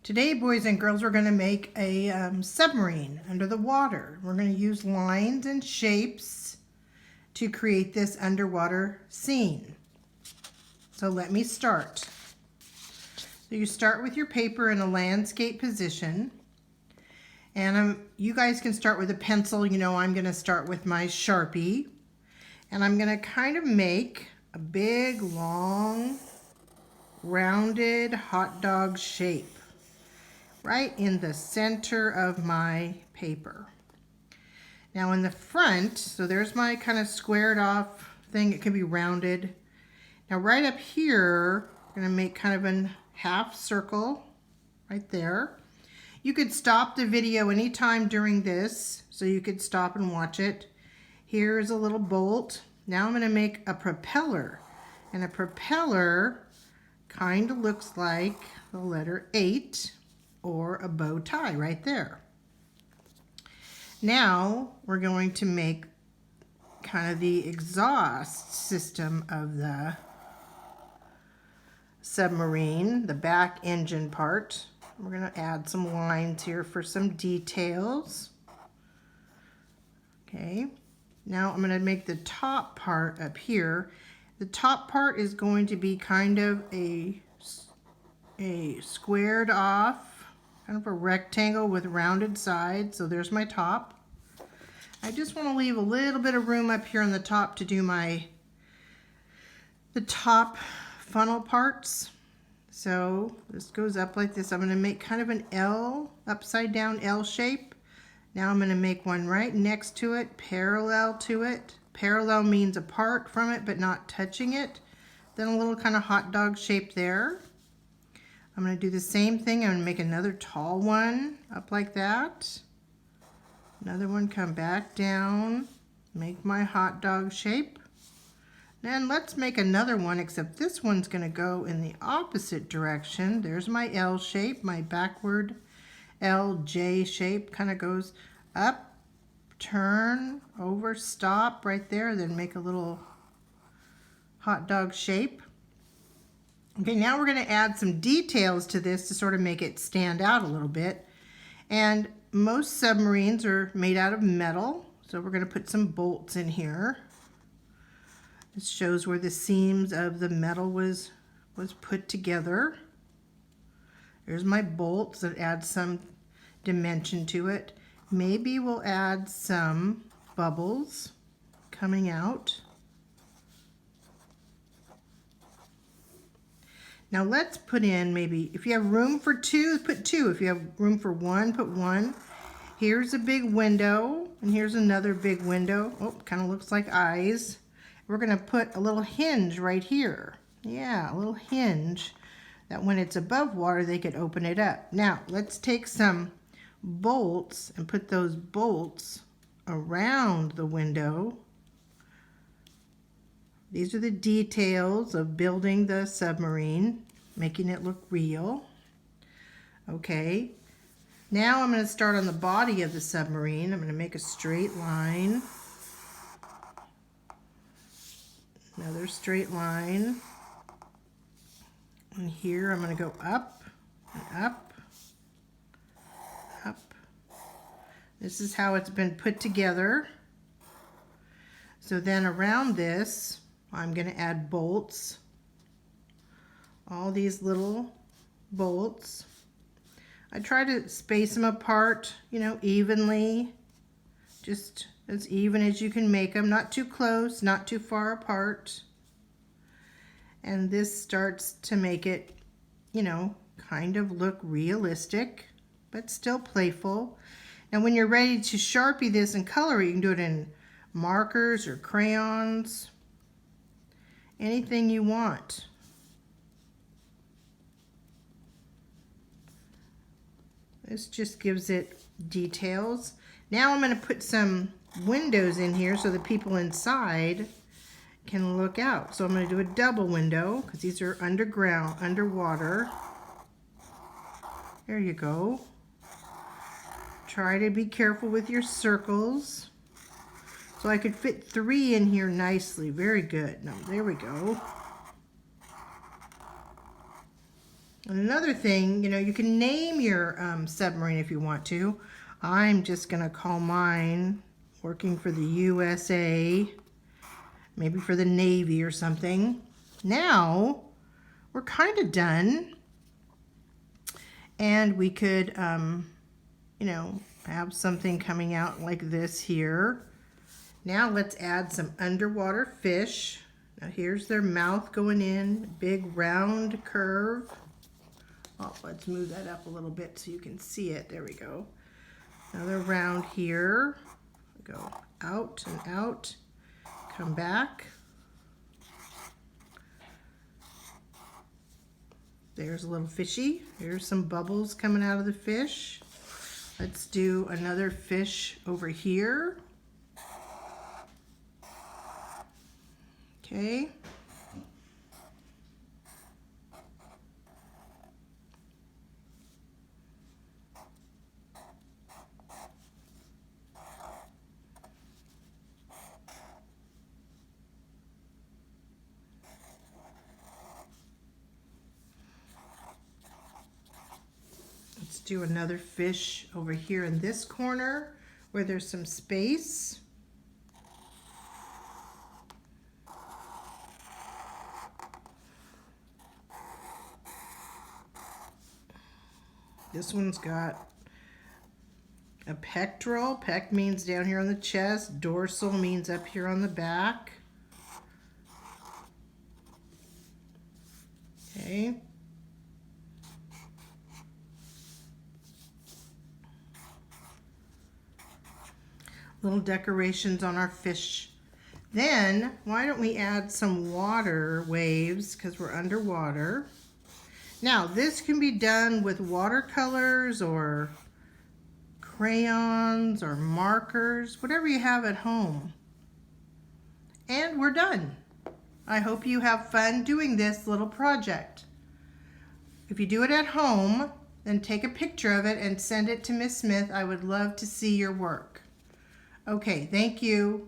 Today, boys and girls, we're going to make a submarine under the water. We're going to use lines and shapes to create this underwater scene. So let me start. So you start with your paper in a landscape position. And you guys can start with a pencil. You know, I'm going to start with my Sharpie. And I'm going to kind of make a big, long, rounded hot dog shape right in the center of my paper. Now in the front, so there's my kind of squared off thing. It can be rounded. Now right up here, I'm going to make kind of a half circle right there. You could stop the video anytime during this, so you could stop and watch it. Here's a little bolt. Now I'm going to make a propeller. And a propeller kind of looks like the letter 8 or a bow tie right there. Now we're going to make kind of the exhaust system of the submarine, the back engine part. We're going to add some lines here for some details. Okay, now I'm going to make the top part up here. The top part is going to be kind of a squared off, kind of a rectangle with rounded sides. So there's my top. I just want to leave a little bit of room up here on the top to do the top funnel parts. So this goes up like this. I'm going to make kind of an L, upside down L shape. Now I'm going to make one right next to it, parallel to it. Parallel means apart from it, but not touching it. Then a little kind of hot dog shape there. I'm going to do the same thing. I'm going to make another tall one up like that. Another one, come back down, make my hot dog shape. Then let's make another one, except this one's going to go in the opposite direction. There's my L shape, my backward LJ shape, kind of goes up, turn, over, stop right there, then make a little hot dog shape. Okay, now we're going to add some details to this to sort of make it stand out a little bit. And most submarines are made out of metal, so we're going to put some bolts in here. This shows where the seams of the metal was put together. There's my bolts that add some dimension to it. Maybe we'll add some bubbles coming out. Now let's put in maybe, if you have room for 2, put 2. If you have room for 1, put 1. Here's a big window, and here's another big window. Oh, kind of looks like eyes. We're going to put a little hinge right here. Yeah, a little hinge that when it's above water, they could open it up. Now, let's take some bolts and put those bolts around the window. These are the details of building the submarine, making it look real. Okay, now I'm going to start on the body of the submarine. I'm going to make a straight line. Another straight line. And here I'm going to go up and up, up. This is how it's been put together. So then around this, I'm going to add bolts, all these little bolts. I try to space them apart, you know, evenly, just as even as you can make them, not too close, not too far apart. And this starts to make it, you know, kind of look realistic, but still playful. Now when you're ready to Sharpie this and color it, you can do it in markers or crayons, anything you want. This just gives it details. Now I'm going to put some windows in here so the people inside can look out. So I'm going to do a double window because these are underground, underwater. There you go. Try to be careful with your circles. So I could fit 3 in here nicely. Very good. Now, there we go. And another thing, you know, you can name your submarine if you want to. I'm just going to call mine Working for the USA, maybe for the Navy or something. Now, we're kind of done. And we could, you know, have something coming out like this here. Now let's add some underwater fish. Now here's their mouth going in, big round curve. Oh, let's move that up a little bit so you can see it. There we go. Another round here. Go out and out. Come back. There's a little fishy. Here's some bubbles coming out of the fish. Let's do another fish over here. Okay. Let's do another fish over here in this corner where there's some space. This one's got a pectoral. Pec means down here on the chest. Dorsal means up here on the back. Okay. Little decorations on our fish. Then, why don't we add some water waves because we're underwater. Now, this can be done with watercolors or crayons or markers, whatever you have at home. And we're done. I hope you have fun doing this little project. If you do it at home, then take a picture of it and send it to Miss Smith. I would love to see your work. Okay, thank you.